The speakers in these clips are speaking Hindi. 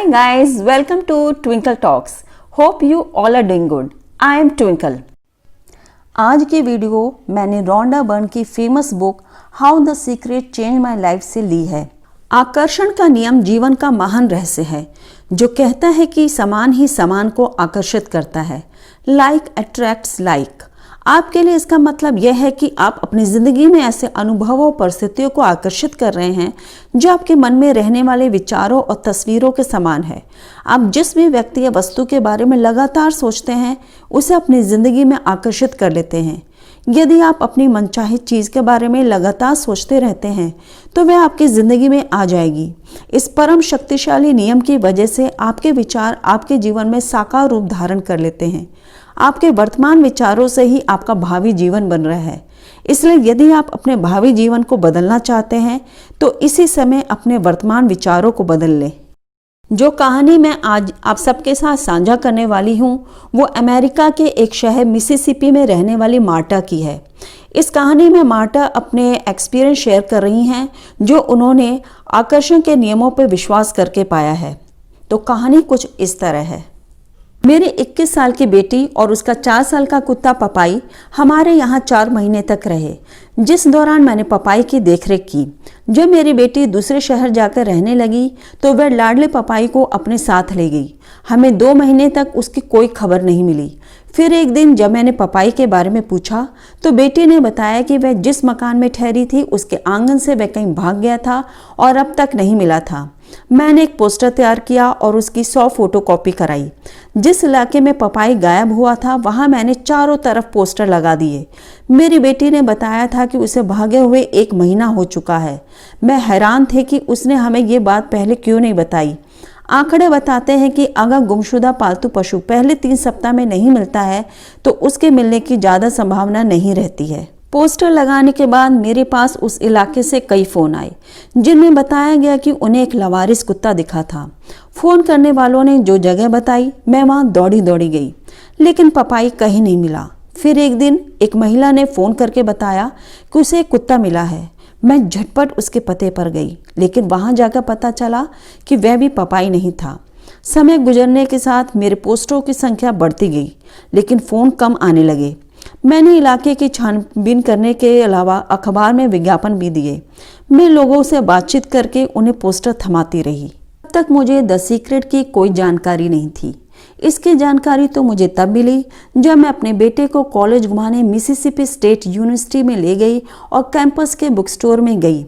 Hi guys, welcome to Twinkle Talks. Hope you all are doing good. I am Twinkle. आज की वीडियो मैंने रोंडा बर्न की famous book how the secret change my life से ली है। आकर्षण का नियम जीवन का महान रहस्य है जो कहता है कि समान ही समान को आकर्षित करता है। Like attracts like. आपके लिए इसका मतलब यह है कि आप अपनी जिंदगी में ऐसे अनुभवों परिस्थितियों को आकर्षित कर रहे हैं जो आपके मन में रहने वाले विचारों और तस्वीरों के समान है। आप जिस भी व्यक्ति या वस्तु के बारे में लगातार सोचते हैं उसे अपनी जिंदगी में आकर्षित कर लेते हैं। यदि आप अपनी मनचाही चीज के बारे में लगातार सोचते रहते हैं तो वह आपकी जिंदगी में आ जाएगी। इस परम शक्तिशाली नियम की वजह से आपके विचार आपके जीवन में साकार रूप धारण कर लेते हैं। आपके वर्तमान विचारों से ही आपका भावी जीवन बन रहा है। इसलिए यदि आप अपने भावी जीवन को बदलना चाहते हैं तो इसी समय अपने वर्तमान विचारों को बदल लें। जो कहानी मैं आज आप सबके साथ साझा करने वाली हूँ वो अमेरिका के एक शहर मिसिसिपी में रहने वाली मार्टा की है। इस कहानी में मार्टा अपने एक्सपीरियंस शेयर कर रही हैं जो उन्होंने आकर्षण के नियमों पर विश्वास करके पाया है। तो कहानी कुछ इस तरह है। मेरी 21 साल की बेटी और उसका 4 साल का कुत्ता पपाई हमारे यहाँ 4 महीने तक रहे, जिस दौरान मैंने पपाई की देखरेख की। जब मेरी बेटी दूसरे शहर जाकर रहने लगी तो वह लाडले पपाई को अपने साथ ले गई। हमें 2 महीने तक उसकी कोई खबर नहीं मिली। फिर एक दिन जब मैंने पपाई के बारे में पूछा तो बेटी ने बताया कि वह जिस मकान में ठहरी थी उसके आंगन से वह कहीं भाग गया था और अब तक नहीं मिला था। मैंने एक पोस्टर तैयार किया और उसकी 100 फोटोकॉपी कराई। जिस इलाके में पपाई गायब हुआ था वहां मैंने चारों तरफ पोस्टर लगा दिए। मेरी बेटी ने बताया था कि उसे भागे हुए 1 महीना हो चुका है। मैं हैरान थे कि उसने हमें ये बात पहले क्यों नहीं बताई। आंकड़े बताते हैं कि अगर गुमशुदा पालतू पशु पहले 3 सप्ताह में नहीं मिलता है तो उसके मिलने की ज्यादा संभावना नहीं रहती है। पोस्टर लगाने के बाद मेरे पास उस इलाके से कई फोन आए जिनमें बताया गया कि उन्हें एक लवारिस कुत्ता दिखा था। फोन करने वालों ने जो जगह बताई मैं वहां दौड़ी दौड़ी गई, लेकिन पपाई कहीं नहीं मिला। फिर एक दिन एक महिला ने फोन करके बताया कि उसे एक कुत्ता मिला है। मैं झटपट उसके पते पर गई, लेकिन वहां जाकर पता चला कि वह भी पपाई नहीं था। समय गुजरने के साथ मेरे पोस्टरों की संख्या बढ़ती गई, लेकिन फोन कम आने लगे। मैंने इलाके की छानबीन करने के अलावा अखबार में विज्ञापन भी दिए। मैं लोगों से बातचीत करके उन्हें पोस्टर थमाती रही। अब तक मुझे द सीक्रेट की कोई जानकारी नहीं थी। इसकी जानकारी तो मुझे तब मिली जब मैं अपने बेटे को कॉलेज घुमाने मिसिसिपी स्टेट यूनिवर्सिटी में ले गई और कैंपस के बुक स्टोर में गई।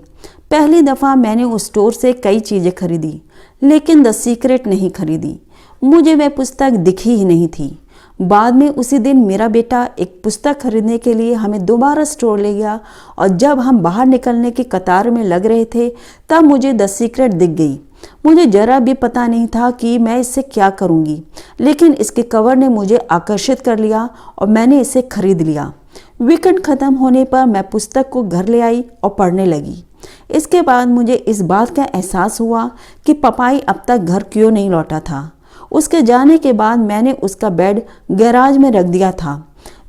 पहली दफ़ा मैंने उस स्टोर से कई चीज़ें खरीदी, लेकिन द सीक्रेट नहीं खरीदी। मुझे वह पुस्तक दिखी ही नहीं थी। बाद में उसी दिन मेरा बेटा एक पुस्तक खरीदने के लिए हमें दोबारा स्टोर ले गया और जब हम बाहर निकलने की कतार में लग रहे थे तब मुझे द सीक्रेट दिख गई। मुझे जरा भी पता नहीं था कि मैं इससे क्या करूंगी, लेकिन इसके कवर ने मुझे आकर्षित कर लिया और मैंने इसे खरीद लिया। वीकेंड खत्म होने पर मैं पुस्तक को घर ले आई और पढ़ने लगी। इसके बाद मुझे इस बात का एहसास हुआ कि पपाई अब तक घर क्यों नहीं लौटा था। उसके जाने के बाद मैंने उसका बेड गैराज में रख दिया था।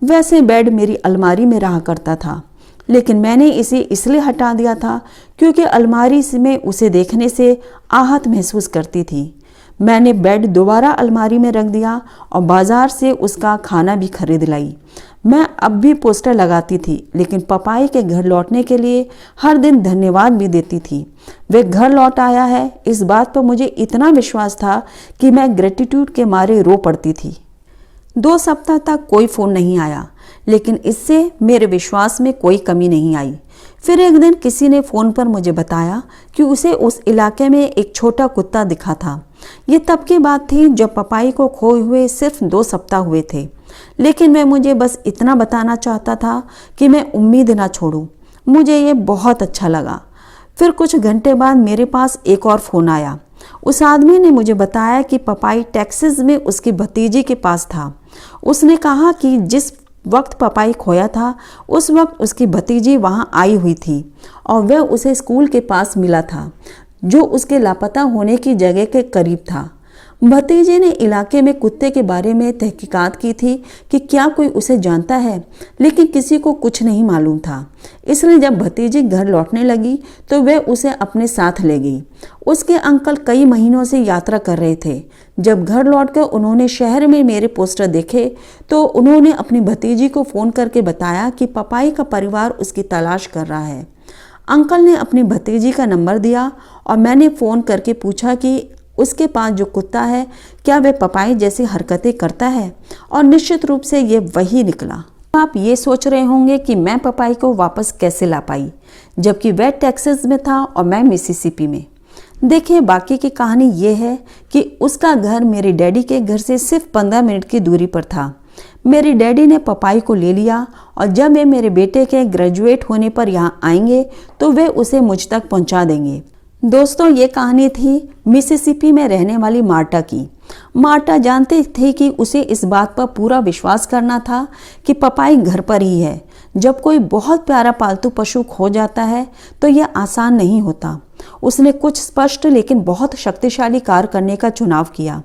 वैसे बेड मेरी अलमारी में रहा करता था, लेकिन मैंने इसे इसलिए हटा दिया था क्योंकि अलमारी में उसे देखने से आहत महसूस करती थी। मैंने बेड दोबारा अलमारी में रख दिया और बाजार से उसका खाना भी खरीद लाई। मैं अब भी पोस्टर लगाती थी, लेकिन पपाई के घर लौटने के लिए हर दिन धन्यवाद भी देती थी। वे घर लौट आया है, इस बात पर मुझे इतना विश्वास था कि मैं ग्रेटिट्यूड के मारे रो पड़ती थी। 2 सप्ताह तक कोई फोन नहीं आया, लेकिन इससे मेरे विश्वास में कोई कमी नहीं आई। फिर एक दिन किसी ने फोन पर मुझे बताया कि उसे उस इलाके में एक छोटा कुत्ता दिखा था। ये तब की बात थी जब पपाई को खोए हुए सिर्फ 2 सप्ताह हुए थे, लेकिन मैं मुझे बस इतना बताना चाहता था कि मैं उम्मीद ना छोड़ूं। मुझे ये बहुत अच्छा लगा। फिर कुछ घंटे बाद मेरे पास एक और फ़ोन आया। उस आदमी ने मुझे बताया कि पपाई टेक्सास में उसकी भतीजी के पास था। उसने कहा कि जिस वक्त पपाई खोया था उस वक्त उसकी भतीजी वहां आई हुई थी और वह उसे स्कूल के पास मिला था जो उसके लापता होने की जगह के करीब था। भतीजे ने इलाके में कुत्ते के बारे में तहकीकात की थी कि क्या कोई उसे जानता है, लेकिन किसी को कुछ नहीं मालूम था। इसलिए जब भतीजी घर लौटने लगी तो वह उसे अपने साथ ले गई। उसके अंकल कई महीनों से यात्रा कर रहे थे। जब घर लौटकर उन्होंने शहर में मेरे पोस्टर देखे तो उन्होंने अपनी भतीजी को फ़ोन करके बताया कि पपाई का परिवार उसकी तलाश कर रहा है। अंकल ने अपनी भतीजी का नंबर दिया और मैंने फ़ोन करके पूछा कि उसके पास जो कुत्ता है क्या वह पपाई जैसी हरकतें करता है, और निश्चित रूप से ये वही निकला। आप ये सोच रहे होंगे कि मैं पपाई को वापस कैसे ला पाई, जबकि वह टेक्सास में था और मैं मिसिसिपी में। देखिए, बाकी की कहानी ये है कि उसका घर मेरे डैडी के घर से सिर्फ 15 मिनट की दूरी पर था। मेरे डैडी ने पपाई को ले लिया और जब वे मेरे बेटे के ग्रेजुएट होने पर यहाँ आएंगे तो वे उसे मुझ तक पहुँचा देंगे। दोस्तों, ये कहानी थी मिसिसिपी में रहने वाली मार्टा की। मार्टा जानती थी कि उसे इस बात पर पूरा विश्वास करना था कि पपाई घर पर ही है। जब कोई बहुत प्यारा पालतू पशु खो जाता है तो यह आसान नहीं होता। उसने कुछ स्पष्ट लेकिन बहुत शक्तिशाली कार्य करने का चुनाव किया,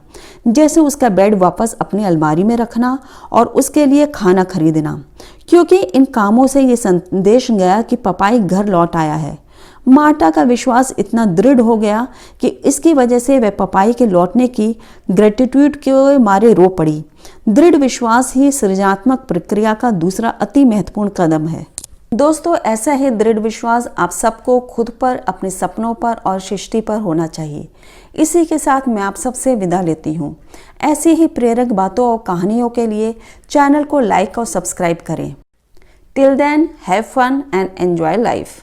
जैसे उसका बेड वापस अपनी अलमारी में रखना और उसके लिए खाना खरीदना, क्योंकि इन कामों से ये संदेश गया कि पपाई घर लौट आया है। मार्टा का विश्वास इतना दृढ़ हो गया कि इसकी वजह से वह पपाई के लौटने की ग्रेटिट्यूड के मारे रो पड़ी। दृढ़ विश्वास ही सृजनात्मक प्रक्रिया का दूसरा अति महत्वपूर्ण कदम है। दोस्तों, ऐसा ही दृढ़ विश्वास आप सबको खुद पर, अपने सपनों पर और सृष्टि पर होना चाहिए। इसी के साथ मैं आप सबसे विदा लेती हूँ। ऐसी ही प्रेरक बातों और कहानियों के लिए चैनल को लाइक और सब्सक्राइब करें। Till then, have fun and enjoy life.